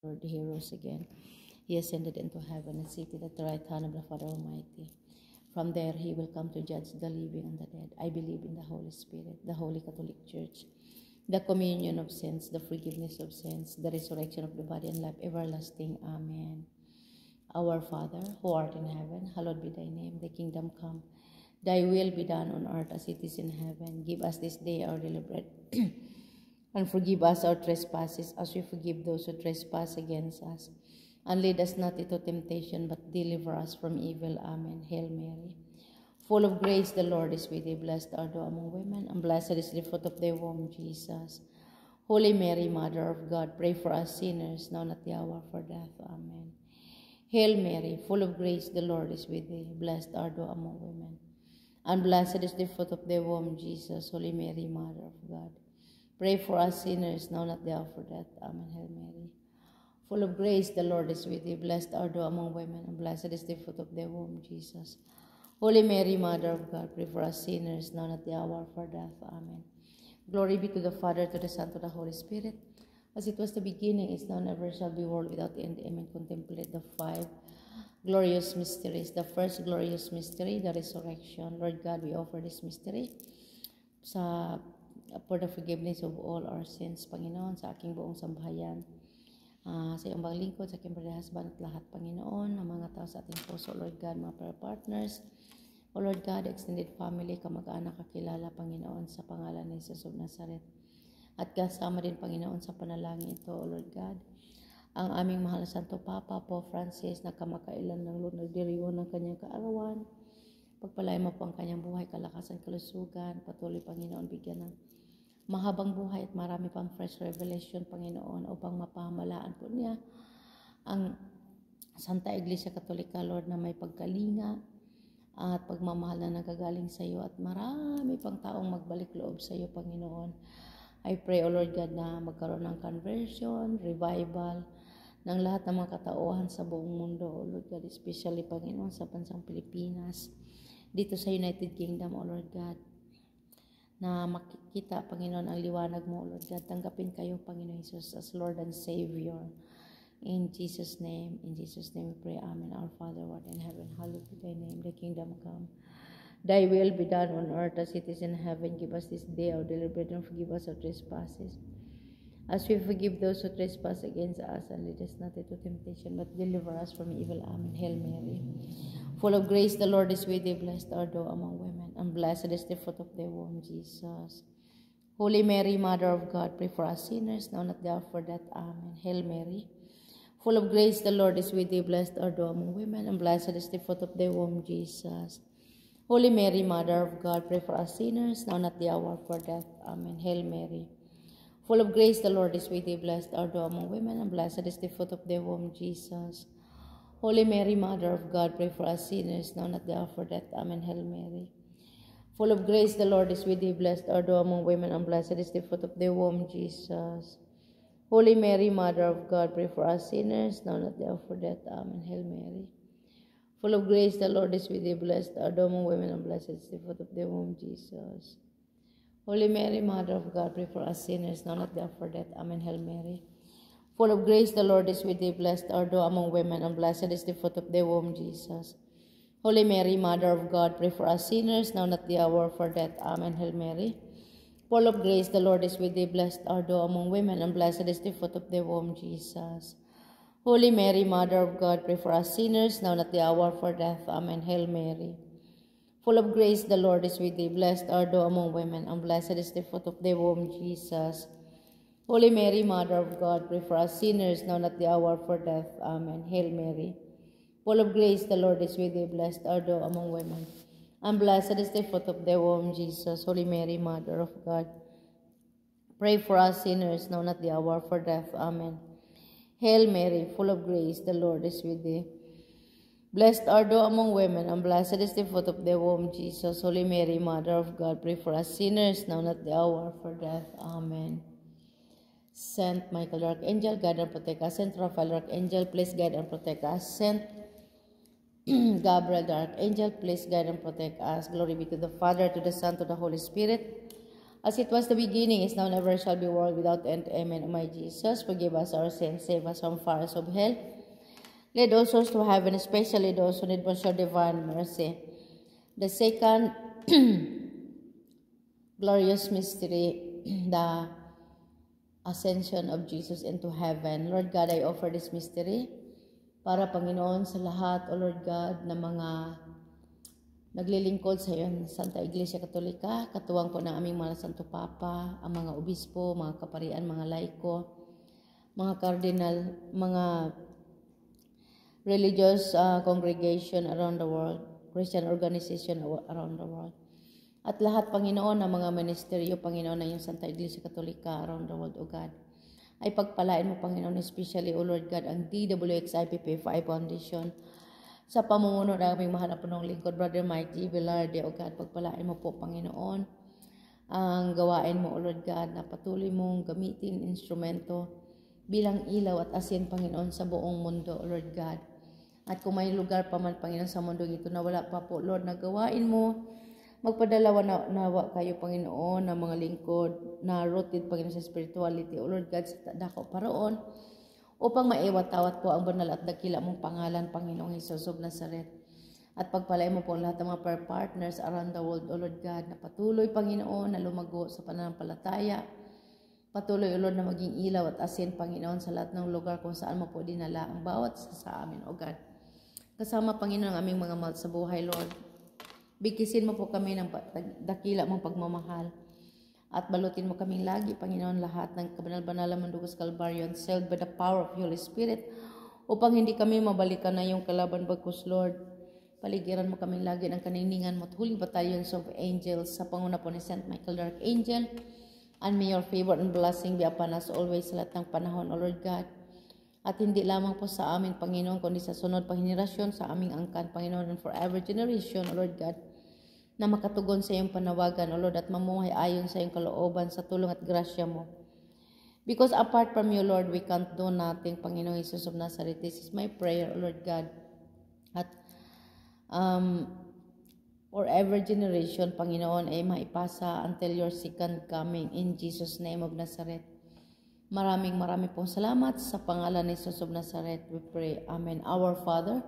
Lord, he rose again. He ascended into heaven and seated at the right hand of the Father Almighty. From there, he will come to judge the living and the dead. I believe in the Holy Spirit, the Holy Catholic Church, the communion of sins, the forgiveness of sins, the resurrection of the body, and life everlasting. Amen. Our Father, who art in heaven, hallowed be thy name. Thy kingdom come. Thy will be done on earth as it is in heaven. Give us this day our daily bread. And forgive us our trespasses as we forgive those who trespass against us. And lead us not into temptation, but deliver us from evil. Amen. Hail Mary, full of grace, the Lord is with thee. Blessed art thou among women, and blessed is the fruit of thy womb, Jesus. Holy Mary, Mother of God, pray for us sinners, now and at the hour of our death. Amen. Hail Mary, full of grace, the Lord is with thee. Blessed art thou among women, and blessed is the fruit of thy womb, Jesus. Holy Mary, Mother of God, pray for us sinners, now and at the hour of our death. Amen. Hail Mary, full of grace, the Lord is with thee. Blessed art thou among women, and blessed is the fruit of thy womb, Jesus. Holy Mary, Mother of God, pray for us sinners, now and at the hour of our death. Amen. Glory be to the Father, to the Son, to the Holy Spirit, as it was the beginning, is now, and ever shall be, world without end. Amen. Contemplate the 5 glorious mysteries. The first glorious mystery, the resurrection. Lord God, we offer this mystery for the forgiveness of all our sins, Panginoon, sa aking buong sambahayan, sa iyong mga lingkod, sa aking husband at lahat, Panginoon, ng mga tao sa ating puso, Lord God, mga prayer partners, O Lord God, extended family, kamag-anak, kakilala, Panginoon, sa pangalan ni Jesus of Nazareth. At kasama din, Panginoon, sa panalangin ito, O Lord God, ang aming mahal na Santo Papa, Pope Francis, na kamakailan ng Lord, nagdiriwang ng kanyang kaarawan. Pagpalain mo po ang kanyang buhay, kalakasan, kalusugan, patuloy, Panginoon, bigyan ng mahabang buhay at marami pang fresh revelation, Panginoon, upang mapamalaan po niya ang Santa Iglesia Katolika, Lord, na may pagkalinga at pagmamahal na nagagaling sa iyo, at marami pang taong magbalik loob sa iyo, Panginoon. I pray, O Lord God, na magkaroon ng conversion, revival ng lahat ng mga katauhan sa buong mundo, O Lord God, especially, Panginoon, sa bansang Pilipinas, dito sa United Kingdom, O Lord God, na makikita, Panginoon, ang liwanag mo, O Lord God. Tanggapin kayo, Panginoon Jesus, as Lord and Savior. In Jesus' name we pray. Amen. Our Father, who art in heaven, hallowed be thy name. Thy kingdom come. Thy will be done on earth as it is in heaven. Give us this day our daily bread, and forgive us our trespasses, as we forgive those who trespass against us. And lead us not into temptation, but deliver us from evil. Amen. Hail Mary, full of grace, the Lord is with thee. Blessed art thou among women, and blessed is the fruit of thy womb, Jesus. Holy Mary, Mother of God, pray for us sinners, now and at the hour of our death. Amen. Hail Mary, full of grace, the Lord is with thee. Blessed art thou among women, and blessed is the fruit of thy womb, Jesus. Holy Mary, Mother of God, pray for us sinners, now and at the hour of our death. Amen. Hail Mary, full of grace, the Lord is with thee. Blessed art thou among women, and blessed is the fruit of thy womb, Jesus. Holy Mary, Mother of God, pray for us sinners, now and at the hour of our death. Amen. Hail Mary, full of grace, the Lord is with thee. Blessed art thou among women, and blessed is the fruit of thy womb, Jesus. Holy Mary, Mother of God, pray for us sinners, now and at the hour of our death. Amen. Hail Mary, full of grace, the Lord is with thee. Blessed art thou among women, and blessed is the fruit of thy womb, Jesus. Holy Mary, Mother of God, pray for us sinners, now and at the hour of our death. Amen. Hail Mary, full of grace, the Lord is with thee. Blessed art thou among women, and blessed is the fruit of thy womb, Jesus. Holy Mary, Mother of God, pray for us sinners, now and at the hour of our death. Amen. Hail Mary, full of grace, the Lord is with thee. Blessed art thou among women, and blessed is the fruit of thy womb, Jesus. Holy Mary, Mother of God, pray for us sinners, now and at the hour of our death. Amen. Hail Mary, full of grace, the Lord is with thee. Blessed art thou among women, and blessed is the fruit of thy womb, Jesus. Holy Mary, Mother of God, pray for us sinners, now and at the hour of our death. Amen. Hail Mary, full of grace, the Lord is with thee. Blessed art thou among women, and blessed is the fruit of thy womb, Jesus. Holy Mary, Mother of God, pray for us sinners, now and at the hour of our death. Amen. Hail Mary, full of grace, the Lord is with thee. Blessed art thou among women, and blessed is the fruit of thy womb, Jesus. Holy Mary, Mother of God, pray for us sinners, now and at the hour of our death. Amen. Saint Michael, the Archangel, guide and protect us. Saint Raphael, the Archangel, please guide and protect us. Saint Gabriel, the Archangel, please guide and protect us. Glory be to the Father, to the Son, to the Holy Spirit, as it was the beginning, is now, never shall be, world without end. Amen. O my Jesus, forgive us our sins, save us from fires of hell. Lead all souls to heaven, especially those who need most your divine mercy. The second glorious mystery, the ascension of Jesus into heaven. Lord God, I offer this mystery para, Panginoon, sa lahat, O Lord God, na mga naglilingkod sa iyo, Santa Iglesia Katolika, katuwang po ng aming mga Santo Papa, ang mga obispo, mga kaparian, mga laiko, mga cardinal, mga religious congregation around the world, Christian organization around the world. At lahat, Panginoon, ng mga ministeryo, Panginoon, na yung Santa Iglesia Katolika around the world, O God, ay pagpalain mo, Panginoon, especially, O Lord God, ang DWX-IPP5 Foundation, sa pamumuno ng aming mahal na punong lingkod, Brother Mike G. Velarde, O God, pagpalain mo po, Panginoon, ang gawain mo, O Lord God, na patuloy mong gamitin instrumento bilang ilaw at asin, Panginoon, sa buong mundo, O Lord God. At kung may lugar pa man, Panginoon, sa mundo ito na wala pa po, Lord, na gawain mo, magpadalawa nawa kayo, Panginoon, ng mga lingkod na rooted, Panginoon, sa spirituality, O Lord God, sa dako paroon, upang maiwat-awat po ang banal at dakila mong pangalan, Panginoong Jesus of Nazaret. At pagpalain mo po lahat ng mga prayer partners around the world, O Lord God, na patuloy, Panginoon, na lumago sa pananampalataya. Patuloy, O Lord, na maging ilaw at asin, Panginoon, sa lahat ng lugar kung saan mo po dinala ang bawat sa amin, O God. Kasama, Panginoon, ang aming mga mahal sa buhay, Lord. Bigkisin mo po kami ng dakila mong pagmamahal. At balutin mo kaming lagi, Panginoon, lahat ng kabanal-banalang mandugos Kalbaryo, sealed by the power of Holy Spirit, upang hindi kami mabalikan na yung kalaban bagkus, Lord. Paligiran mo kaming lagi ng kaniningan mo at huling battalions of angels sa panguna po ni Saint Michael the Archangel. And may your favor and blessing be upon us always sa lahat ng panahon, O Lord God. At hindi lamang po sa amin, Panginoon, kundi sa sunod pang henerasyon, sa aming angkan, Panginoon, and forever generation, O Lord God, na makatugon sa iyong panawagan, O Lord, at mamuhay ayon sa iyong kalooban sa tulong at grasya mo. Because apart from you, Lord, we can't do nothing, Panginoon Jesus of Nazareth. This is my prayer, O Lord God. At forever generation, Panginoon, ay maipasa until your second coming in Jesus' name of Nazareth. Maraming pong salamat sa pangalan ni Jesus of Nazareth. We pray. Amen. Our Father,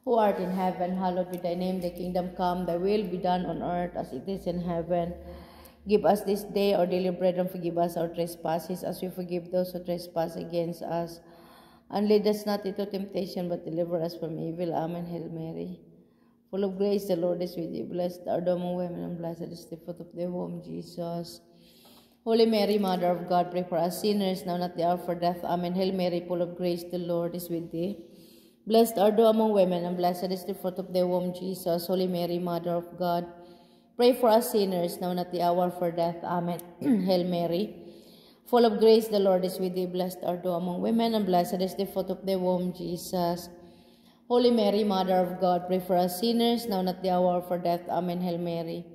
who art in heaven, hallowed be thy name. Thy kingdom come, thy will be done on earth as it is in heaven. Give us this day our daily bread, and forgive us our trespasses as we forgive those who trespass against us. And lead us not into temptation, but deliver us from evil. Amen. Hail Mary, full of grace, the Lord is with you. Blessed art thou among women, and blessed is the fruit of thy womb, Jesus. Holy Mary, Mother of God, pray for us sinners, now and at the hour of our death. Amen. Hail Mary, full of grace, the Lord is with thee. Blessed art thou among women, and blessed is the fruit of thy womb, Jesus. Holy Mary, Mother of God, pray for us sinners, now and at the hour of our death. Amen. Hail Mary, full of grace, the Lord is with thee. Blessed art thou among women, and blessed is the fruit of thy womb, Jesus. Holy Mary, Mother of God, pray for us sinners, now and at the hour of our death. Amen. Hail Mary,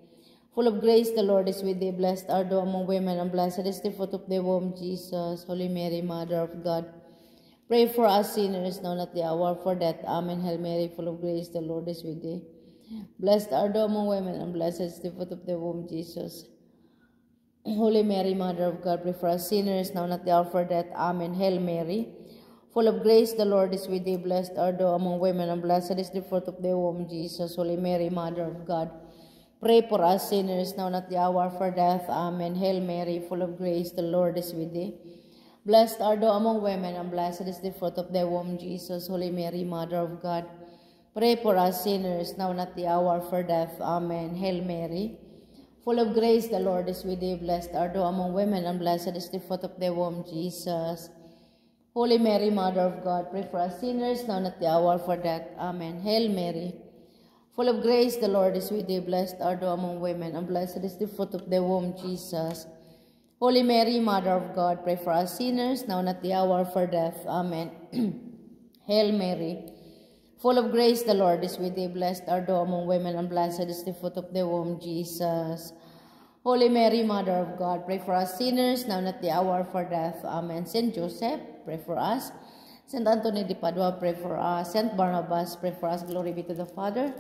full of grace, the Lord is with thee. Blessed art thou among women, and blessed is the fruit of thy womb, Jesus. Holy Mary, Mother of God, pray for us sinners, now and at the hour of our death. Amen. Hail Mary, full of grace, the Lord is with thee. Blessed art thou among women, and blessed is the fruit of thy womb, Jesus. Holy Mary, Mother of God, pray for us sinners, now and at the hour of our death. Amen. Hail Mary, full of grace, the Lord is with thee. Blessed art thou among women, and blessed is the fruit of thy womb, Jesus. Holy Mary, Mother of God, pray for us sinners, now and at the hour of our death. Amen. Hail Mary, full of grace, the Lord is with thee. Blessed art thou among women, and blessed is the fruit of thy womb, Jesus. Holy Mary, Mother of God, pray for us sinners, now and at the hour of our death. Amen. Hail Mary, full of grace, the Lord is with thee. Blessed art thou among women, and blessed is the fruit of thy womb, Jesus. Holy Mary, Mother of God, pray for us sinners, now and at the hour of our death. Amen. Hail Mary, full of grace, the Lord is with thee. Blessed art thou among women, and blessed is the fruit of thy womb, Jesus. Holy Mary, Mother of God, pray for us sinners, now and at the hour of our death. Amen. Hail Mary, full of grace, the Lord is with thee. Blessed art thou among women, and blessed is the fruit of thy womb, Jesus. Holy Mary, Mother of God, pray for us sinners, now and at the hour of our death. Amen. Saint Joseph, pray for us. Saint Anthony de Padua, pray for us. Saint Barnabas, pray for us. Glory be to the Father,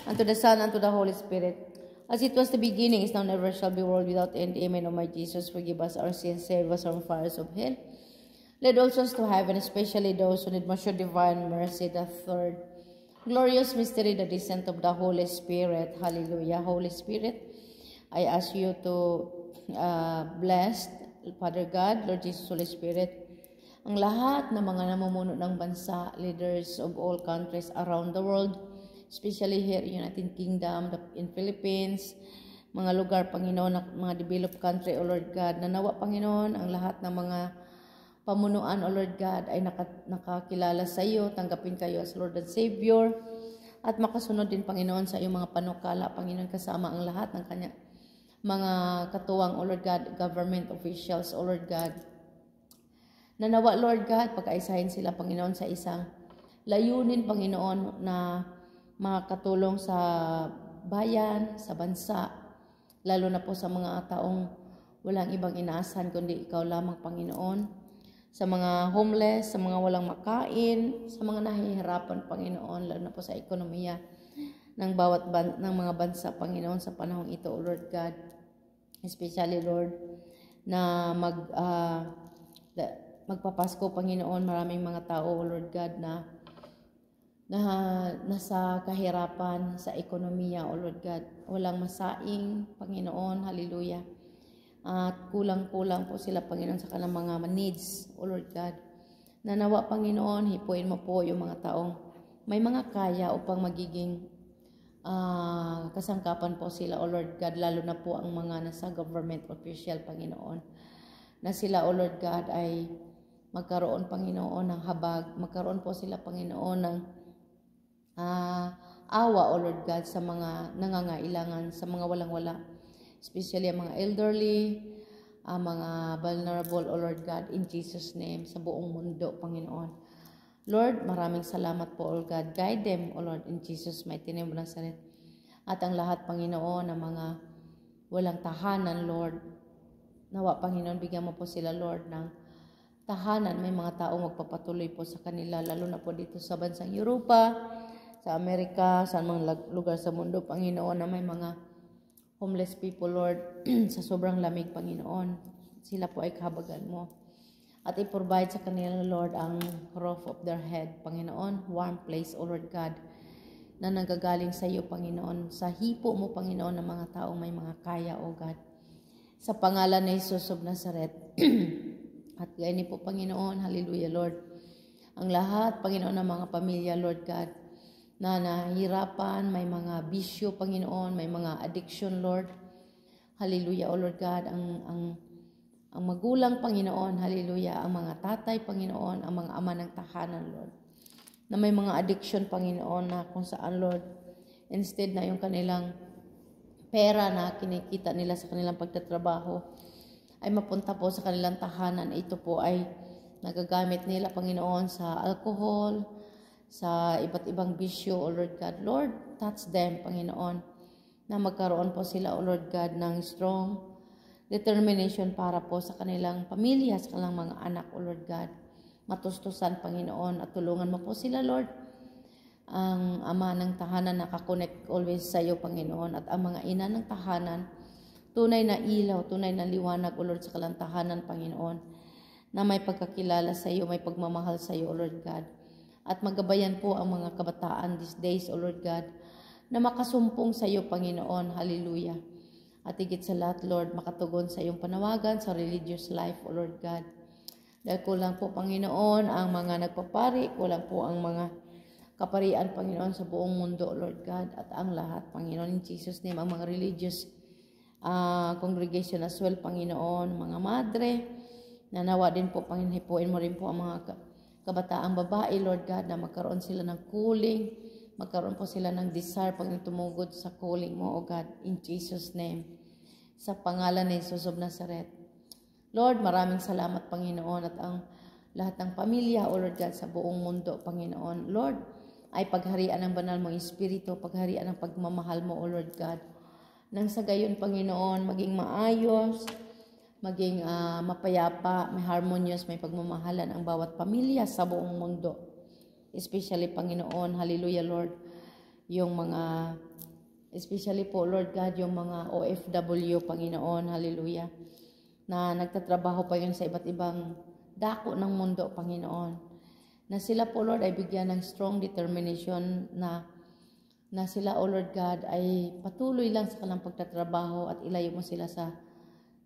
and to the Son, and to the Holy Spirit, As it was the beginning, is now, never shall be, world without end. Amen. O my Jesus, forgive us our sins, save us from fires of hell. Lead also us to heaven, especially those who need most your divine mercy. The third glorious mystery, the descent of the Holy Spirit. Hallelujah. Holy Spirit, I ask you to bless, Father God, Lord Jesus, Holy Spirit, ang lahat ng mga namumuno ng bansa, leaders of all countries around the world, especially here in United Kingdom, in Philippines, mga lugar, Panginoon, mga developed country, O Lord God, na nawa, Panginoon, ang lahat ng mga pamunuan, O Lord God, ay nakakilala sa iyo, tanggapin kayo as Lord and Savior, at makasunod din, Panginoon, sa iyong mga panukala, Panginoon, kasama ang lahat ng kanya, mga katuwang, O Lord God, government officials, O Lord God, na nawa, Lord God, pagkaisahin sila, Panginoon, sa isang layunin, Panginoon, na makatulong sa bayan, sa bansa, lalo na po sa mga taong walang ibang inaasahan kundi ikaw lamang, Panginoon, sa mga homeless, sa mga walang makain, sa mga nahihirapan, Panginoon, lalo na po sa ekonomiya ng bawat ng mga bansa, Panginoon, sa panahong ito, O Lord God, especially, Lord, na magpapasko, Panginoon, maraming mga tao, O Lord God, na nasa kahirapan sa ekonomiya, O Lord God. Walang masaing, Panginoon, hallelujah. At kulang-kulang po sila, Panginoon, sa kanilang mga needs, O Lord God. Nanawa, Panginoon, hipuin mo po yung mga taong may mga kaya upang magiging kasangkapan po sila, O Lord God, lalo na po ang mga nasa government official, Panginoon, na sila, O Lord God, ay magkaroon, Panginoon, ng habag, magkaroon po sila, Panginoon, ng awa, O Lord God, sa mga nangangailangan, sa mga walang-wala, especially ang mga elderly, mga vulnerable, O Lord God, in Jesus' name, sa buong mundo, Panginoon. Lord, maraming salamat po, O God. Guide them, O Lord, in Jesus' mighty name of Nazareth. At ang lahat, Panginoon, ng mga walang tahanan, Lord, nawa, Panginoon, bigyan mo po sila, Lord, ng tahanan. May mga taong magpapatuloy po sa kanila, lalo na po dito sa bansang Europa, sa Amerika, sa mga lugar sa mundo, Panginoon, na may mga homeless people, Lord, sa sobrang lamig, Panginoon. Sila po ay kahabagan mo. At i-provide sa kanila, Lord, ang roof of their head, Panginoon, warm place, O Lord God, na nanggagaling sa iyo, Panginoon, sa hipo mo, Panginoon, ng mga taong may mga kaya, O God. Sa pangalan ni Jesus of Nazareth. At ganyan po, Panginoon, hallelujah, Lord. Ang lahat, Panginoon, ng mga pamilya, Lord God, na nahihirapan, may mga bisyo, Panginoon, may mga addiction, Lord. Hallelujah, O Lord God, ang magulang, Panginoon, hallelujah, ang mga tatay, Panginoon, ang mga ama ng tahanan, Lord, na may mga addiction, Panginoon, na kung saan, Lord, instead na yung kanilang pera na kinikita nila sa kanilang pagtatrabaho ay mapunta po sa kanilang tahanan. Ito po ay nagagamit nila, Panginoon, sa alcohol, sa iba't ibang bisyo, O Lord God. Lord, touch them, Panginoon, na magkaroon po sila, O Lord God, ng strong determination para po sa kanilang pamilya, sa kanilang mga anak, O Lord God. Matustusan, Panginoon, at tulungan mo po sila, Lord, ang ama ng tahanan nakakonect always sa iyo, Panginoon, at ang mga ina ng tahanan, tunay na ilaw, tunay na liwanag, O Lord, sa kanilang tahanan, Panginoon, na may pagkakilala sa iyo, may pagmamahal sa iyo, O Lord God. At magabayan po ang mga kabataan these days, O Lord God, na makasumpong sa iyo, Panginoon. Hallelujah. At higit sa lahat, Lord, makatugon sa iyong panawagan sa religious life, O Lord God. Dahil kulang po, Panginoon, ang mga nagpapari, kulang po ang mga kaparian, Panginoon, sa buong mundo, O Lord God. At ang lahat, Panginoon, in Jesus' name, ang mga religious congregation as well, Panginoon, mga madre, nanawa din po, Panginoon, hipuin mo rin po ang mga kabataang babae, Lord God, na magkaroon sila ng calling, magkaroon po sila ng desire, Panginoon, tumugod sa calling mo, O God, in Jesus' name. Sa pangalan ni Jesus of Nazareth. Lord, maraming salamat, Panginoon, at ang lahat ng pamilya, O Lord God, sa buong mundo, Panginoon. Lord, ay pagharian ng banal mong Espiritu, pagharian ng pagmamahal mo, O Lord God. Nang sa gayon, Panginoon, maging maayos, maging mapayapa, may harmonious, may pagmamahalan ang bawat pamilya sa buong mundo. Especially, Panginoon, hallelujah, Lord, yung mga Especially po, Lord God, yung mga OFW, Panginoon, hallelujah, na nagtatrabaho pa yun sa iba't ibang dako ng mundo, Panginoon. Na sila po, Lord, ay bigyan ng strong determination na sila, O Lord God, ay patuloy lang sa kanilang pagtatrabaho at ilayo mo sila sa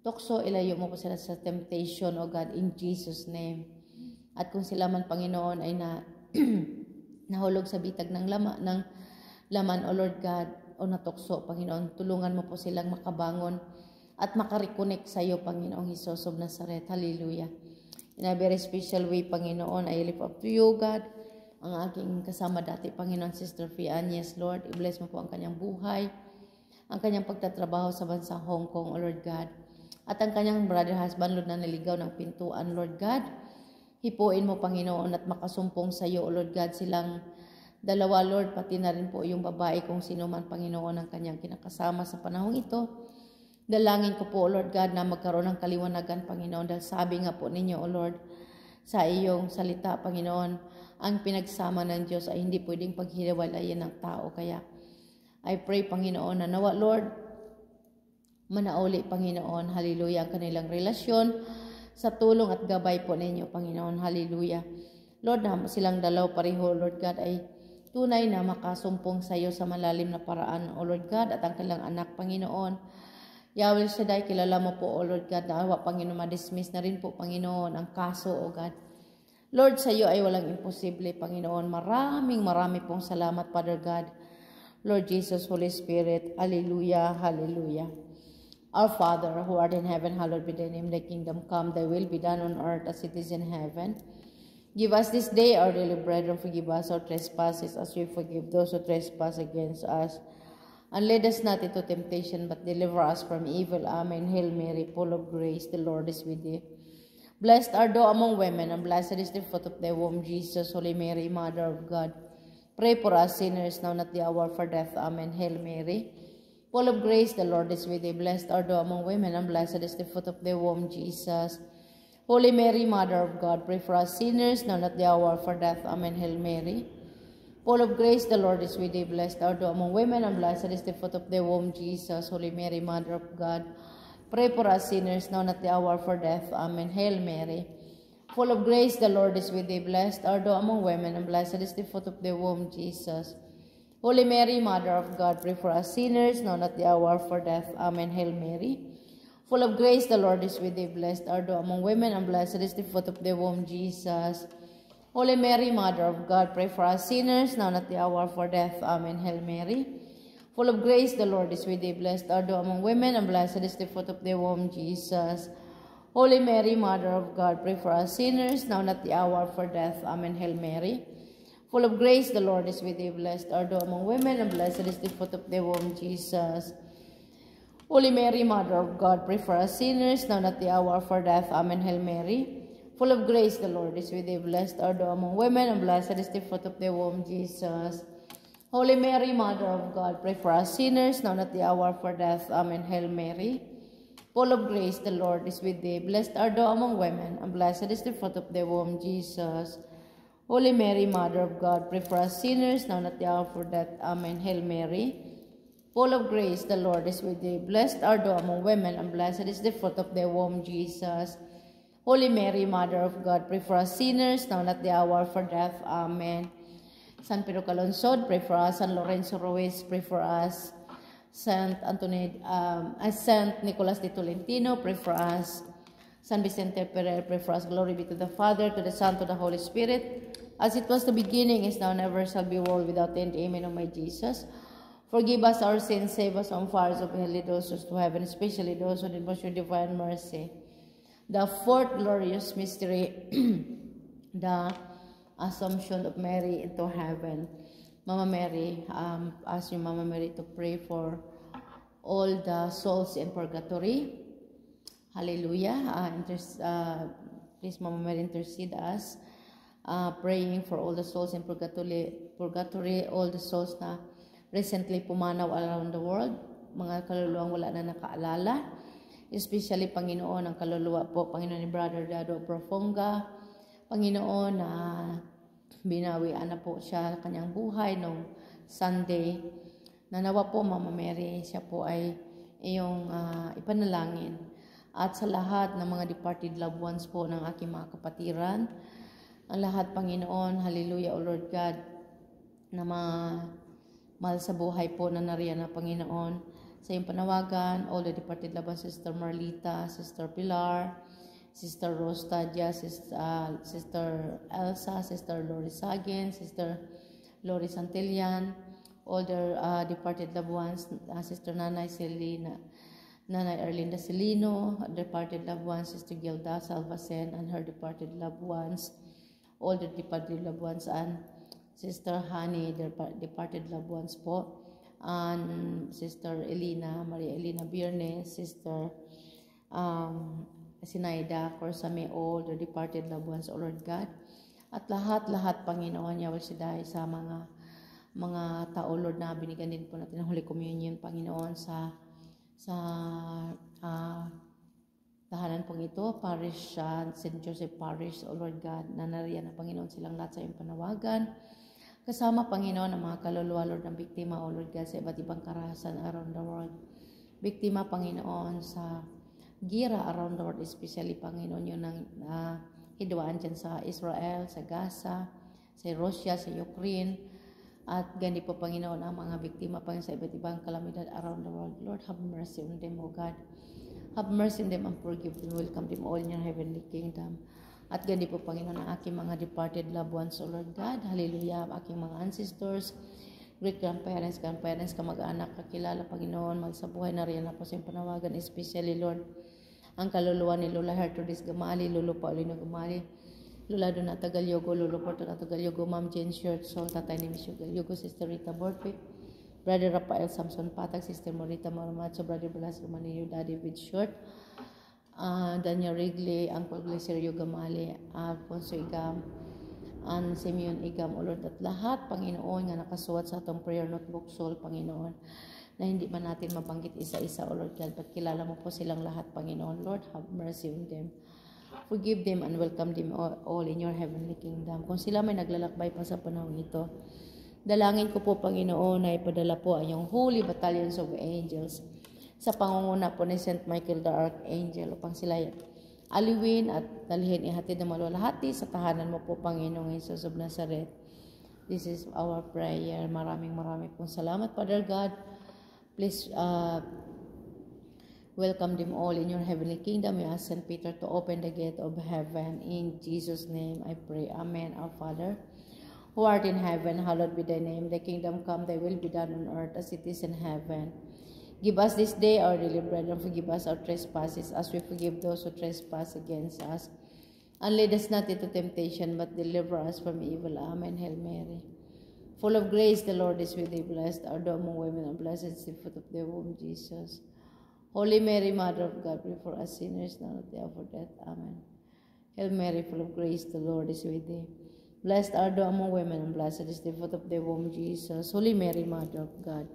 tukso, ilayo mo po sila sa temptation, O God, in Jesus' name. At kung sila man, Panginoon, ay nahulog sa bitag ng laman, O Lord God, o natukso, Panginoon, tulungan mo po silang makabangon at makareconnect sa iyo, Panginoong Hesus of Nazaret. Hallelujah. In a very special way, Panginoon, I lift up to you, God, ang aking kasama dati, Panginoon, Sister Fian. Yes, Lord, i-bless mo po ang kanyang buhay, ang kanyang pagtatrabaho sa bansang Hong Kong, O Lord God. At ang kanyang brother husband, Lord, na naligaw ng pintuan, Lord God. Hipuin mo, Panginoon, at makasumpong sa iyo, O Lord God, silang dalawa, Lord, pati na rin po yung babae kung sino man, Panginoon, ang kanyang kinakasama sa panahong ito. Dalangin ko po, O Lord God, na magkaroon ng kaliwanagan, Panginoon, dahil sabi nga po ninyo, O Lord, sa iyong salita, Panginoon, ang pinagsama ng Diyos ay hindi pwedeng paghiwalayan ng tao. Kaya, I pray, Panginoon, na nawa, Lord, manauli, Panginoon, hallelujah, ang kanilang relasyon sa tulong at gabay po ninyo, Panginoon, hallelujah. Lord, na silang dalaw pareho, Lord God, ay tunay na makasumpong sa iyo sa malalim na paraan, O Lord God, at ang kanilang anak, Panginoon. Yahweh Shaddai, kilala mo po, O Lord God, na awa, Panginoon, madismiss na rin po, Panginoon, ang kaso, O God. Lord, sa iyo ay walang imposible, Panginoon. Marami pong salamat, Father God. Lord Jesus, Holy Spirit, hallelujah, hallelujah. Our Father, who art in heaven, hallowed be thy name. Thy kingdom come, thy will be done on earth as it is in heaven. Give us this day our daily bread, and forgive us our trespasses as we forgive those who trespass against us. And lead us not into temptation, but deliver us from evil. Amen. Hail Mary, full of grace, the Lord is with thee. Blessed art thou among women, and blessed is the fruit of thy womb, Jesus. Holy Mary, Mother of God, pray for us sinners, now and at the hour of our death. Amen. Hail Mary, full of grace, the Lord is with thee. Blessed art thou among women, and blessed is the fruit of thy womb, Jesus. Holy Mary, Mother of God, pray for us sinners, now and at the hour of our death. Amen. Hail Mary, full of grace, the Lord is with thee. Blessed art thou among women, and blessed is the fruit of thy womb, Jesus. Holy Mary, Mother of God, pray for us sinners, now and at the hour of our death. Amen. Hail Mary, full of grace, the Lord is with thee. Blessed art thou among women, and blessed is the fruit of thy womb, Jesus. Holy Mary, Mother of God, pray for us sinners, now and at the hour of our death. Amen. Hail Mary, full of grace, the Lord is with thee. Blessed art thou among women, and blessed is the fruit of thy womb, Jesus. Holy Mary, Mother of God, pray for us sinners, now and at the hour of our death. Amen. Hail Mary, full of grace, the Lord is with thee. Blessed art thou among women, and blessed is the fruit of thy womb, Jesus. Holy Mary, Mother of God, pray for us sinners, now and at the hour of our death. Amen. Hail Mary, full of grace, the Lord is with thee. Blessed art thou among women, and blessed is the fruit of thy womb, Jesus. Holy Mary, Mother of God, pray for us sinners, now and at the hour of our death. Amen. Hail Mary, full of grace, the Lord is with thee. Blessed art thou among women, and blessed is the fruit of thy womb, Jesus. Holy Mary, Mother of God, pray for us sinners, now and at the hour of our death. Amen. Hail Mary, full of grace, the Lord is with thee. Blessed art thou among women, and blessed is the fruit of thy womb, Jesus. Holy Mary, Mother of God, pray for us sinners, now and at the hour of our death. Amen. Hail Mary, full of grace, the Lord is with thee. Blessed art thou among women, and blessed is the fruit of thy womb, Jesus. Holy Mary, Mother of God, pray for us sinners, now and at the hour of our death. Amen. San Pedro Calungsod, pray for us. San Lorenzo Ruiz, pray for us. Saint Nicolas de Tolentino, pray for us. San Vicente Ferrer, pray for us. Glory be to the Father, to the Son, to the Holy Spirit, as it was the beginning, is now, and ever shall be, world without end. Amen. O my Jesus, forgive us our sins, save us from fires of hell, lead us to heaven, especially those who need most your divine mercy. The fourth glorious mystery, the Assumption of Mary into heaven. Mama Mary, ask you, Mama Mary, to pray for all the souls in purgatory. Hallelujah. Please, Mama Mary, intercede us. Praying for all the souls in purgatory, all the souls na recently pumanaw around the world, mga kaluluwang wala na nakaalala. Especially, Panginoon, ang kaluluwa po, Panginoon ni Brother Dado Profonga, Panginoon, na binawian na po siya kanyang buhay nung Sunday. Nanawa po, Mama Mary, siya po ay iyong ipanalangin. At sa lahat ng mga departed loved ones po ng aking mga kapatiran, ang lahat, Panginoon, hallelujah, O Lord God, na mahal sa buhay po na nariyan na, Panginoon, sa iyong panawagan, all the departed loved ones, Sister Marlita, Sister Pilar, Sister Rose Tadia, Sister Elsa, Sister Lori Sagin, Sister Lori Santillan, all their departed loved ones, Sister Nanay Selena, Nanay Erlinda Celino, departed loved ones, Sister Gilda Salvacen and her departed loved ones, all the departed loved ones, and Sister Honey, their departed loved ones po, and Sister Elena, Maria Elena Biernes, Sister Sinaida Corsame, all the departed loved ones, O Lord God, at lahat, Panginoon, Yahweh Shaddai, sa mga tao, Lord, na binigyan din po natin ng Holy Communion, Panginoon, sa tahanan pong ito, Parish, St. Joseph Parish, O Lord God, na nariyan na, Panginoon, silang lahat sa iyong panawagan. Kasama, Panginoon, ang mga kaluluwa, Lord, ng biktima, O Lord God, sa iba't ibang karahasan around the world. Biktima, Panginoon, sa gira around the world, especially, Panginoon, yun ang hidwaan dyan sa Israel, sa Gaza, sa Russia, sa Ukraine, at gandi po, Panginoon, ang mga biktima pa sa iba't ibang kalamidad around the world. Lord, have mercy on them, O God. Have mercy on them and forgive them. Welcome them all in your heavenly kingdom. At gandi po, Panginoon, ang aking mga departed loved ones, O Lord God. Hallelujah. Aking mga ancestors, great-grandparents, kamag-anak, kakilala, Panginoon, mahal sa buhay na rin na po sa panawagan, especially, Lord, ang kaluluwa ni Lola Hertrudis Gamali, Lolo Paulino Gamali, Lola Donata Galyogo, Lolo Portonato Galyogo, Ma'am Jane Shirt, Sol, Tatay ni Miss Galyogo, Sister Rita Bortwick, Brother Rafael Samson Patag, Sister Morita Maramacho, Brother Blas Romanillo, Daddy David Short, Daniel Wrigley, Uncle Gleserio Gamali, Alfonso Igam, and Simeon Igam, O Lord, at lahat, Panginoon, nga nakasuwat sa atong prayer notebook, Sol, Panginoon, na hindi man natin mabanggit isa-isa, O Lord God, but kilala mo po silang lahat, Panginoon. Lord, have mercy on them. Forgive them and welcome them all in your heavenly kingdom. Kung sila may naglalakbay pa sa panahon ito, dalangin ko po, Panginoon, na ipadala po ang iyong holy battalions of angels sa pangunguna po ni St. Michael the Archangel upang sila aliwin at dalhin ihatid na malulahati sa tahanan mo po, Panginoong Jesus of Nazareth. This is our prayer. Maraming pong salamat, Father God. Please welcome them all in your heavenly kingdom. We ask St. Peter to open the gate of heaven. In Jesus' name I pray. Amen. Our Father, who art in heaven, hallowed be thy name. Thy kingdom come, thy will be done on earth as it is in heaven. Give us this day our daily bread, and forgive us our trespasses, as we forgive those who trespass against us. And lead us not into temptation, but deliver us from evil. Amen. Hail Mary, full of grace, the Lord is with thee. Blessed art thou among women, and blessed is the fruit of thy womb, Jesus. Holy Mary, Mother of God, pray for us sinners, now and at the hour of death. Amen. Hail Mary, full of grace, the Lord is with thee. Blessed art thou among women, and blessed is the fruit of thy womb, Jesus. Holy Mary, Mother of God,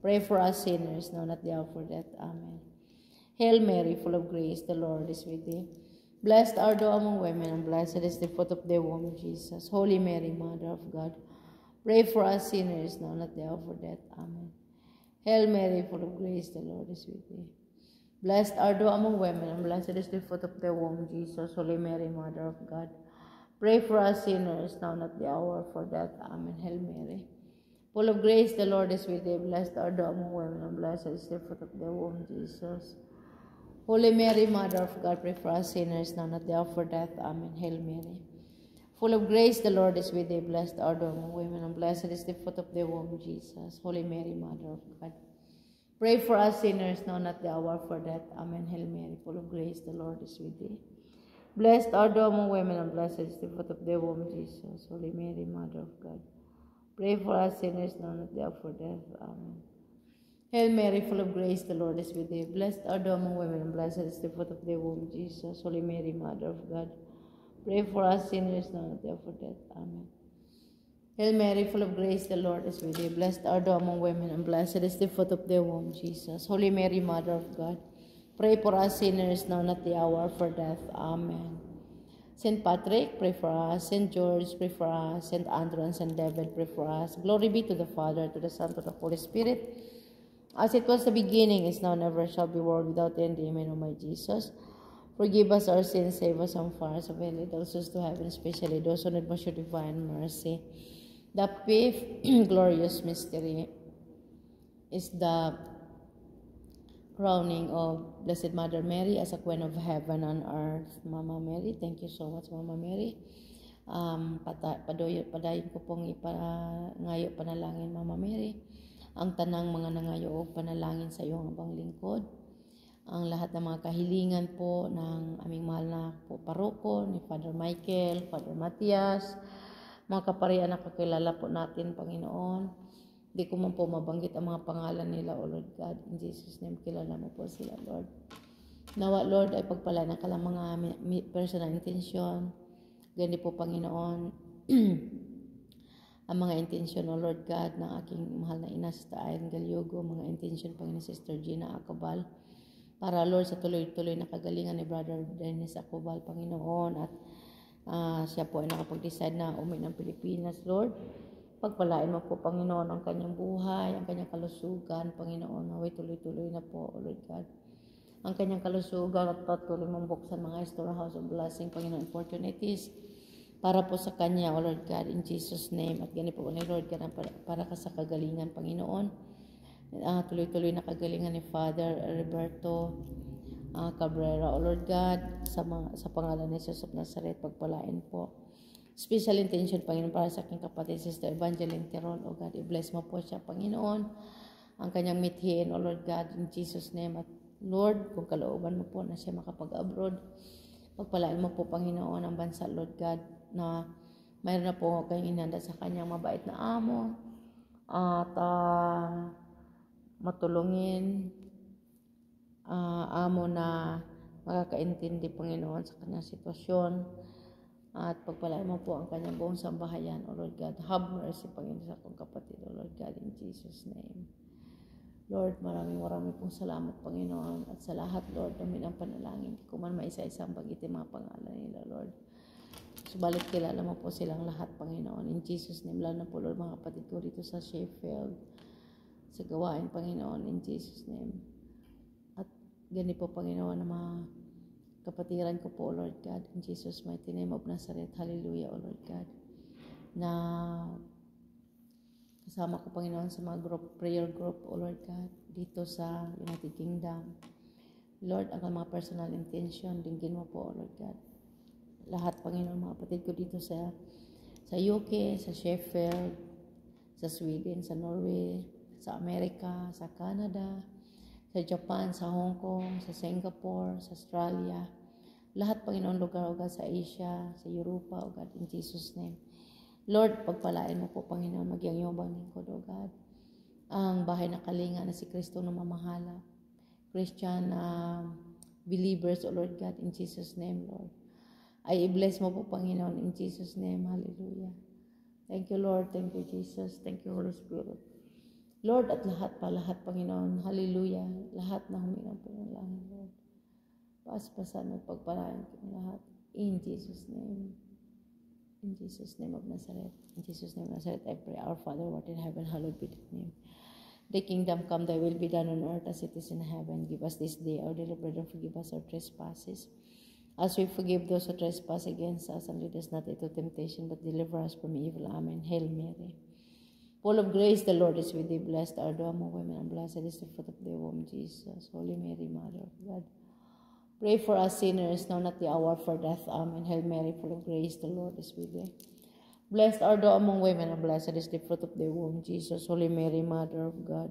pray for us sinners, now and at the hour of death. Amen. Hail Mary, full of grace, the Lord is with thee. Blessed art thou among women, and blessed is the fruit of thy womb, Jesus. Holy Mary, Mother of God, pray for us sinners, now and at the hour of death. Amen. Hail Mary, full of grace, the Lord is with thee. Blessed art thou among women, and blessed is the fruit of thy womb, Jesus. Holy Mary, Mother of God, pray for us sinners, now and at the hour of our death. Amen. Hail Mary, full of grace, the Lord is with thee. Blessed art thou among women, and blessed is the fruit of thy womb, Jesus. Holy Mary, Mother of God, pray for us sinners, now and at the hour of our death. Amen. Hail Mary, full of grace, the Lord is with thee. Blessed art thou among women, and blessed is the fruit of thy womb, Jesus. Holy Mary, Mother of God, pray for us sinners, now and at the hour of our death. Amen. Hail Mary, full of grace, the Lord is with thee. Blessed art thou among women, and blessed is the fruit of thy womb, Jesus. Holy Mary, Mother of God, pray for us sinners, now and at the hour of our death. Amen. Hail Mary, full of grace, the Lord is with thee. Blessed art thou among women, and blessed is the fruit of thy womb, Jesus. Holy Mary, Mother of God, pray for us sinners, now and at the hour of our death. Amen. Hail Mary, full of grace, the Lord is with thee. Blessed art thou among women, and blessed is the fruit of thy womb, Jesus. Holy Mary, Mother of God, pray for us sinners, now and at the hour of our death. Amen. Saint Patrick, pray for us. Saint George, pray for us. Saint Andrew and Saint David, pray for us. Glory be to the Father, to the Son, to the Holy Spirit, as it was the beginning, is now, never shall be, world without end. Amen, O my Jesus. Forgive us our sins, save us from fires of hell, lead all souls to heaven, especially those who need most your divine mercy. The fifth glorious mystery is the crowning of Blessed Mother Mary as a Queen of Heaven and Earth. Mama Mary, thank you so much, Mama Mary. Padayon ko pong ipangayo panalangin, Mama Mary, ang tanang mga nangayo o panalangin sa iyong abang lingkod. Ang lahat ng mga kahilingan po ng aming mahal na po paroko, ni Father Michael, Father Matias, mga kaparian na kakilala po natin, Panginoon. Hindi ko man po mabanggit ang mga pangalan nila, O Lord God. In Jesus' name, kilala mo po sila, Lord. Nawa, Lord, ay pagpala ng kalang mga personal intention. Gandi po, Panginoon, ang mga intensyon, O Lord God, ng aking mahal na ina, Sister Irene Galyogo, mga intensyon, Panginoon, Sister Gina Acabal, para, Lord, sa tuloy-tuloy na kagalingan ni Brother Dennis Acabal, Panginoon, at siya po ay nakapag-decide na umuwi ng Pilipinas, Lord. Pagpalain mo po, Panginoon, ang kanyang buhay, ang kanyang kalusugan, Panginoon, naway tuloy-tuloy na po, O Lord God. Ang kanyang kalusugan at patuloy mong buksan mga storehouse of blessing, Panginoon, opportunities, para po sa kanya, O Lord God, in Jesus' name. At ganito po ni Lord God, para ka sa kagalingan, Panginoon. Tuloy-tuloy na kagalingan ni Father Roberto Cabrera, O Lord God, sa pangalan ni Jesus of Nazareth, pagpalain po. Special intention, Panginoon, para sa aking kapatid, Sister Evangeline Terol, O God, i-bless mo po siya, Panginoon, ang kanyang mithiin, O Lord God, in Jesus' name. At Lord, kung kalooban mo po na siya makapag-abroad, pagpalain mo po, Panginoon, ang bansa, Lord God, na mayroon na po kayong inanda sa kanyang mabait na amo, at matulungin amo na makakaintindi, Panginoon, sa kanyang sitwasyon, at pagpalain mo po ang kanyang buong sambahayan, O Lord God. Have mercy, Panginoon, sa akong kapatid, O Lord God, in Jesus' name. Lord, maraming pong salamat, Panginoon, at sa lahat, Lord, namin ang panalangin. Kung man maisa-isang bagitin mga pangalan nila, Lord. Subalit kilala mo po silang lahat, Panginoon, in Jesus' name. Lalo na po, Lord, mga kapatid ko dito sa Sheffield, sa gawain, Panginoon, in Jesus' name. At gani po, Panginoon, na mga kapatiran ko po, O Lord God, in Jesus' mighty name of Nazareth. Hallelujah, O Lord God. Na kasama ko, Panginoon, sa mga prayer group, O Lord God, dito sa United Kingdom. Lord, ang mga personal intention, dinggin mo po, O Lord God. Lahat, Panginoon, mga kapatid ko dito sa UK, sa Sheffield, sa Sweden, sa Norway, sa Amerika, sa Canada, sa Japan, sa Hong Kong, sa Singapore, sa Australia. Lahat, Panginoon, lugar, O God, sa Asia, sa Europa, O God, in Jesus' name. Lord, pagpalain mo po, Panginoon, magyang yobang lingkod, O God. Ang bahay na kalinga na si Kristo na mamahala. Christian believers, O Lord God, in Jesus' name, Lord. I bless mo po, Panginoon, in Jesus' name. Hallelujah. Thank you, Lord. Thank you, Jesus. Thank you, Holy Spirit. Lord, at lahat, Panginoon, hallelujah, lahat na huminang panalangin, Lord. Paspasan at pagpalain ko lahat. In Jesus' name. In Jesus' name of Nazareth. In Jesus' name of Nazareth, I pray. Our Father, who art in heaven, hallowed be thy name. Thy kingdom come, thy will be done on earth as it is in heaven. Give us this day our daily bread, and forgive us our trespasses, as we forgive those who trespass against us, and lead us not into temptation, but deliver us from evil. Amen. Hail Mary, full of grace, the Lord is with thee. Blessed art thou among women, and blessed is the fruit of thy womb, Jesus. Holy Mary, Mother of God, pray for us sinners, now and at the hour of our death. Amen. Hail Mary, full of grace, the Lord is with thee. Blessed art thou among women, and blessed is the fruit of thy womb, Jesus. Holy Mary, Mother of God,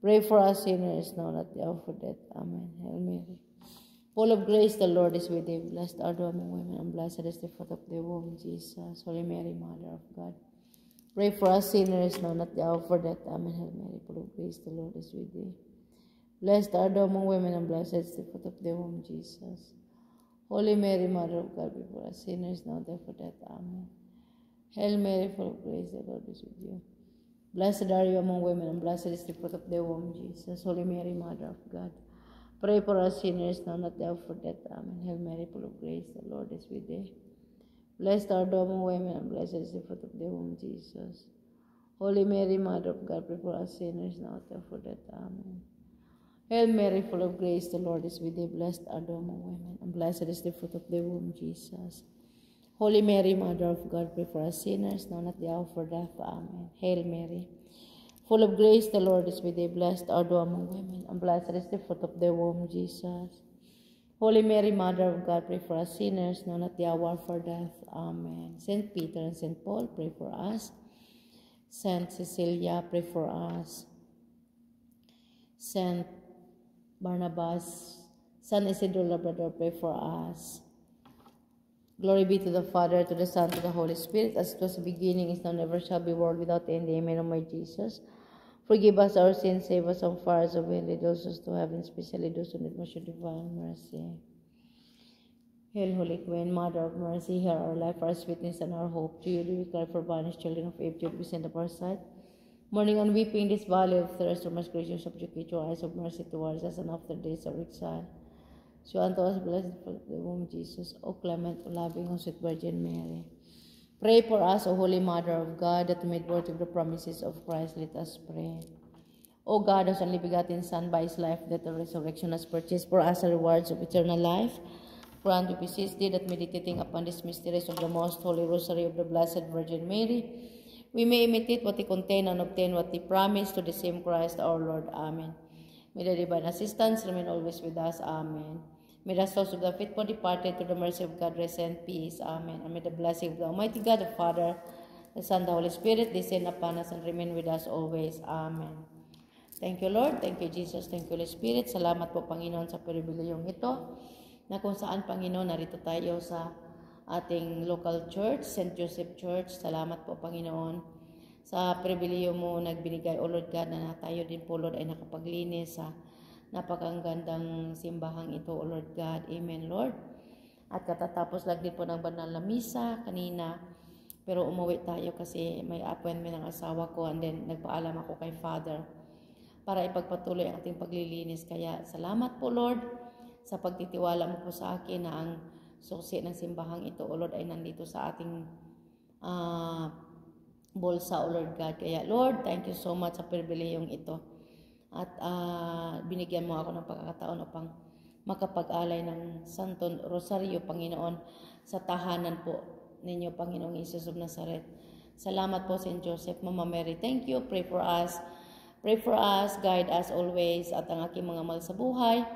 pray for us sinners, now and at the hour of our death. Amen. Hail Mary, full of grace, the Lord is with thee. Blessed art thou among women, and blessed is the fruit of thy womb, Jesus. Holy Mary, Mother of God, pray for us sinners, now and at the hour of our death. Amen. Hail Mary, full of grace, the Lord is with thee. Blessed art thou among women, and blessed is the fruit of thy womb, Jesus. Holy Mary, Mother of God, pray for us sinners, now and at the hour of our death. Amen. Hail Mary, full of grace, the Lord is with you. Blessed are you among women, and blessed is the fruit of thy womb, Jesus. Holy Mary, Mother of God, Pray for us sinners, now not the hour of death. Amen. Hail Mary, full of grace, the Lord is with thee. Blessed art thou among women, and blessed is the fruit of thy womb, Jesus. Holy Mary, Mother of God, pray for us sinners, now at the hour of death. Amen. Hail Mary, full of grace, the Lord is with thee. Blessed art thou among women, and blessed is the fruit of thy womb, Jesus. Holy Mary, Mother of God, pray for us sinners, now at the hour of death. Amen. Hail Mary, full of grace, the Lord is with thee. Blessed art thou among women, and blessed is the fruit of thy womb, Jesus. Holy Mary, Mother of God, pray for us sinners, now at the hour of our death. Amen. Saint Peter and Saint Paul, pray for us. Saint Cecilia, pray for us. Saint Barnabas, San Isidro Labrador, pray for us. Glory be to the Father, to the Son, to the Holy Spirit, as it was the beginning, is now, never shall be, world without end. Amen. O my Jesus, forgive us our sins, save us from fires of hell, lead us to heaven, especially those who need most your divine mercy. Hail, Holy Queen, Mother of Mercy, hear our life, our sweetness, and our hope. To you do we cry, for banished children of Eve, to you we send up our sight. Mourning and weeping this valley of thirst, O most gracious, subjugate your eyes of mercy towards us, and after days of exile. So unto us, blessed fruit of the womb, Jesus, O clement, O loving, O sweet Virgin Mary. Pray for us, O Holy Mother of God, that we may worthy of the promises of Christ. Let us pray. O God, whose only begotten Son, by his life, death, and resurrection, has purchased for us the rewards of eternal life, grant, we beseech thee, that meditating upon these mysteries of the most holy rosary of the Blessed Virgin Mary, we may imitate what they contain and obtain what they promise, to the same Christ our Lord. Amen. May the divine assistance remain always with us. Amen. May the souls of the faithful departed to the mercy of God rest in peace. Amen. And may the blessing of the Almighty God, the Father, the Son, the Holy Spirit, descend upon us and remain with us always. Amen. Thank you, Lord. Thank you, Jesus. Thank you, Holy Spirit. Salamat po, Panginoon, sa pribilehiyong ito, na kung saan, Panginoon, narito tayo sa ating local church, St. Joseph Church. Salamat po, Panginoon, sa pribileyo mo nagbinigay, O Lord God, na tayo din po, Lord, ay nakapaglinis sa napakagandang simbahang ito, O Lord God. Amen, Lord. At katatapos lang din po ng banal na misa kanina, pero umuwi tayo kasi may appointment ng asawa ko, and then nagpaalam ako kay Father para ipagpatuloy ang ating paglilinis. Kaya salamat po, Lord, sa pagtitiwala mo po sa akin na ang susi ng simbahang ito, O Lord, ay nandito sa ating bulsa, O Lord God. Kaya, Lord, thank you so much sa pribilehiyong ito. At binigyan mo ako ng pagkakataon upang makapag-alay ng Santo Rosario, Panginoon, sa tahanan po ninyo, Panginoong Isus of Nazaret. Salamat po, St. Joseph, Mama Mary. Thank you. Pray for us. Pray for us. Guide us always. At ang aking mga mahal sa buhay,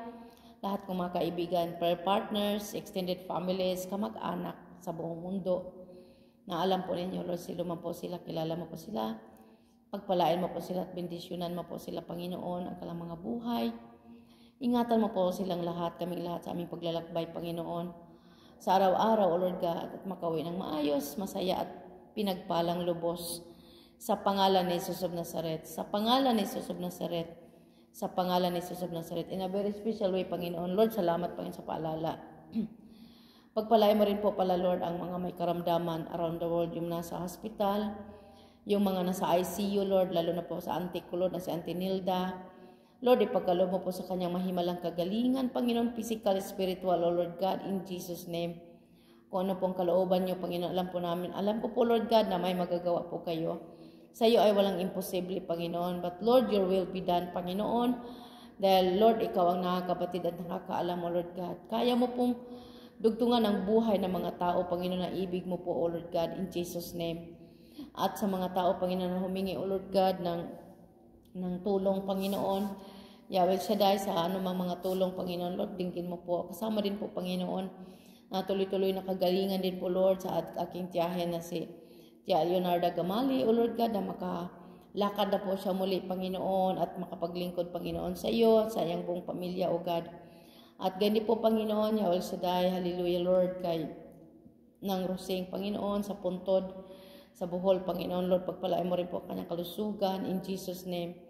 lahat kong mga kaibigan, prayer partners, extended families, kamag-anak sa buong mundo, na alam po ninyo, Lord, sila man po sila, kilala mo po sila, pagpalain mo po sila at bendisyonan mo po sila, Panginoon, ang kalang mga buhay. Ingatan mo po silang lahat, kaming lahat sa aming paglalakbay, Panginoon, sa araw-araw, O Lord God, at makauwi ng maayos, masaya at pinagpalang lubos, sa pangalan ni Jesus of Nazaret, sa pangalan ni Jesus of Nazaret, sa pangalan ni Jesus of Nazaret. In a very special way, Panginoon. Lord, salamat, Panginoon, sa paalala. Pagpalain mo rin po pala, Lord, ang mga may karamdaman around the world, yung nasa hospital, yung mga nasa ICU, Lord, lalo na po sa auntie ko, Lord, na si Auntie Nilda. Lord, ipagkaloob mo po sa kanyang mahimalang kagalingan, Panginoon, physical, spiritual, O Lord God, in Jesus' name. Kung ano pong kalooban niyo, Panginoon, alam po namin. Alam ko po, Lord God, na may magagawa po kayo. Sa iyo ay walang imposible, Panginoon. But Lord, your will be done, Panginoon. Dahil, Lord, ikaw ang nakakapatid at nakakaalam, O Lord God. Kaya mo pong dugtungan ang buhay ng mga tao, Panginoon, na ibig mo po, O Lord God, in Jesus' name. At sa mga tao, Panginoon, na humingi, O Lord God, ng tulong, Panginoon. Yahweh Shaddai, sa anumang mga tulong, Panginoon, Lord, dinggin mo po. Kasama din po, Panginoon, na tuloy-tuloy na kagalingan din po, Lord, sa aking tiyahin na si Tia Leonarda Gamali, O Lord God, na makalakad na po siya muli, Panginoon, at makapaglingkod, Panginoon, sa iyo, sa iyang buong pamilya, O God. At ganyan po, Panginoon, Yahweh Shaddai, hallelujah, Lord, kay ng Rosing, Panginoon, sa Puntod, sa Bohol, Panginoon, Lord, pagpalain mo rin po kanyang kalusugan, in Jesus' name.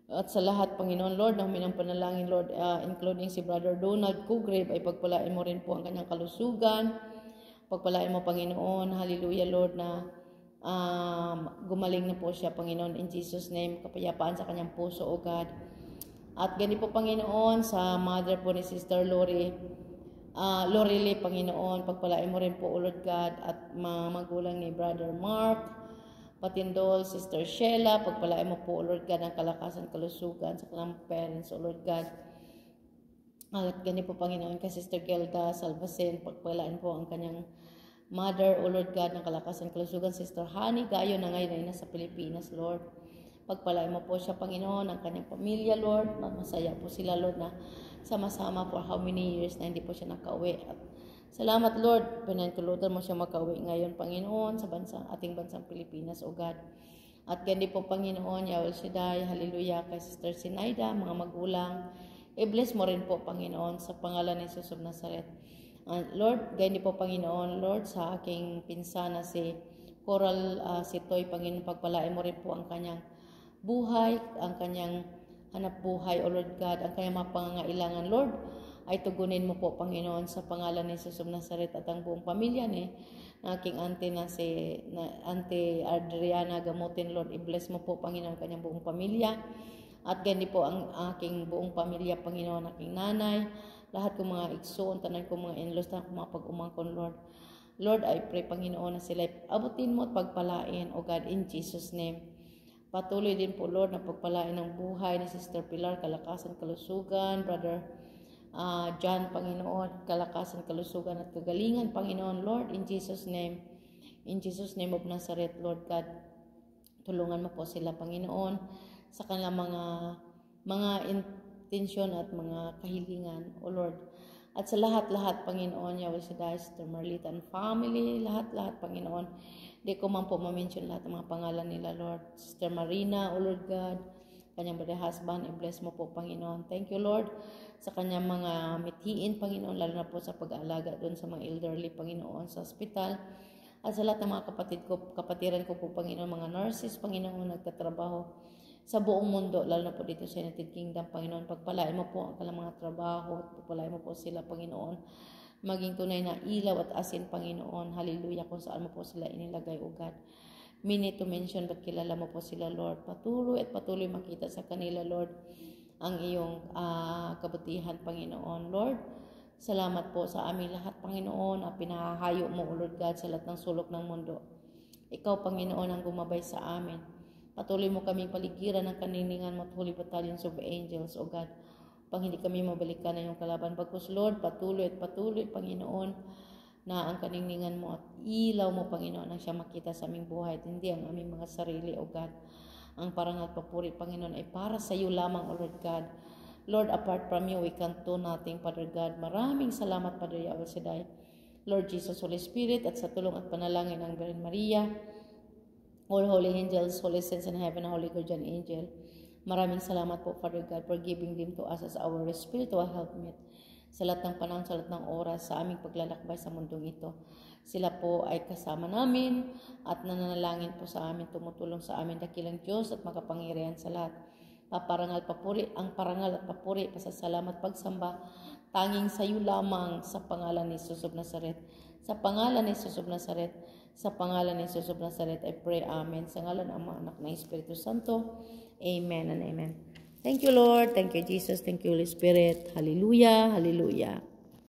At sa lahat, Panginoon, Lord, na huminang panalangin, Lord, including si Brother Donald Kugrave, ay pagpalain mo rin po ang kanyang kalusugan. Pagpalain mo, Panginoon, hallelujah, Lord, na gumaling na po siya, Panginoon, in Jesus' name. Kapayapaan sa kanyang puso, O God. At gani po, Panginoon, sa mother po ni Sister Lorely, Panginoon, pagpalain mo rin po, O Lord God, at mga magulang ni Brother Mark, Patindol, Sister Sheila, pagpalain mo po, O Lord God, ang kalakasan, kalusugan sa kanilang parents, O Lord God. At gani po, Panginoon, kay Sister Gelda Salvacen, pagpalain po ang kanyang mother, O Lord God, ng kalakasan, kalusugan. Sister Honey Gayo na ngayon ay nasa Pilipinas, Lord. Pagpalain mo po siya, Panginoon, ang kanyang pamilya, Lord. Masaya po sila, Lord, na sama-sama for how many years na hindi po siya nakauwi. At salamat, Lord, pinantulutan mo siya makauwi ngayon, Panginoon, sa ating bansang Pilipinas, O God. At gandi po, Panginoon, Yahweh Shaddai, hallelujah, kay Sister Sinaida, mga magulang, i-bless mo rin po, Panginoon, sa pangalan ni Jesus of Nazareth. Lord, gandi po, Panginoon, Lord, sa aking pinsana si Coral Sitoy, Panginoon, pagpalain mo rin po ang kanyang buhay, ang kanyang hanap buhay, O Lord God, ang kanyang mga pangangailangan, Lord, ay tugunin mo po, Panginoon, sa pangalan ni Jesus of Nazareth, at ang buong pamilya ni aking auntie Auntie Adriana gamutin, Lord, i-bless mo po, Panginoon, kanyang buong pamilya. At gandi po ang aking buong pamilya, Panginoon, aking nanay, lahat kong mga igsoon, tanan kong mga in-laws, tanan kong mga pag-umangkon, Lord. Lord, I pray, Panginoon, na sila abutin mo at pagpalain, O God, in Jesus' name. Patuloy din po, Lord, na pagpalain ng buhay ni Sister Pilar, kalakasan, kalusugan, Brother John, Panginoon, kalakasan, kalusugan at kagalingan, Panginoon, Lord, in Jesus' name. In Jesus' name of Nazareth, Lord God, tulungan mo po sila, Panginoon, sa kanilang mga intensyon at mga kahilingan, O Lord. At sa lahat-lahat, Panginoon, Yahweh Shaddai, Sister Marlita and family, lahat-lahat, Panginoon. Di ko man po ma-mention lahat ng mga pangalan nila, Lord. Sister Marina, O Lord God, kanyang brother husband, i-bless mo po, Panginoon. Thank you, Lord, sa kanyang mga mithiin, Panginoon, lalo na po sa pag-aalaga doon sa mga elderly, Panginoon, sa hospital. At sa lahat ng mga kapatiran ko po, Panginoon, mga nurses, Panginoon, nagtatrabaho sa buong mundo, lalo na po dito sa United Kingdom, Panginoon. Pagpalain mo po ang kanilang mga trabaho, pagpalain mo po sila, Panginoon, maging tunay na ilaw at asin, Panginoon. Hallelujah, kung saan mo po sila inilagay, O God. Minute to mention, ba't kilala mo po sila, Lord. Patuloy at patuloy makita sa kanila, Lord, ang iyong kabutihan, Panginoon. Lord, salamat po sa amin lahat, Panginoon, na pinahahayo mo, O Lord God, sa lahat ng sulok ng mundo. Ikaw, Panginoon, ang gumabay sa amin. Patuloy mo kaming paligiran ng kaniningan mo at Holy Battalions of Angels, O God. Pang hindi kami mabalikan na yung kalaban. Bagkus, Lord, patuloy, Panginoon, na ang kaniningan mo at ilaw mo, Panginoon, ang siya makita sa aming buhay at hindi ang aming mga sarili, O God. Ang parangal at papuri, Panginoon, ay para sa iyo lamang, O Lord God. Lord, apart from you, we can't do nothing, Father God. Maraming salamat, Father Yahweh Shaddai. Lord Jesus, Holy Spirit, at sa tulong at panalangin ng Virgin Maria, all holy angels, holy saints in heaven, and holy guardian angel. Maraming salamat po, Father God, for giving them to us as our spiritual helpmate. Sa lahat ng panahon, sa lahat ng oras, sa aming paglalakbay sa mundong ito. Sila po ay kasama namin at nananalangin po sa amin, tumutulong sa amin, dakilang Diyos at makapangyarihan sa lahat. Paparangal, papuri, ang parangal at papuri, pasasalamat, pagsamba, tanging sa iyo lamang, sa pangalan ni Jesus of Nazareth. Sa pangalan ni Jesus of Nazareth, sa pangalan ni Jesus of Nazareth, I pray, Amen. Sa ngalan ng Ama, Anak, ng Espiritu Santo, Amen and Amen. Thank you, Lord. Thank you, Jesus. Thank you, Holy Spirit. Hallelujah. Hallelujah.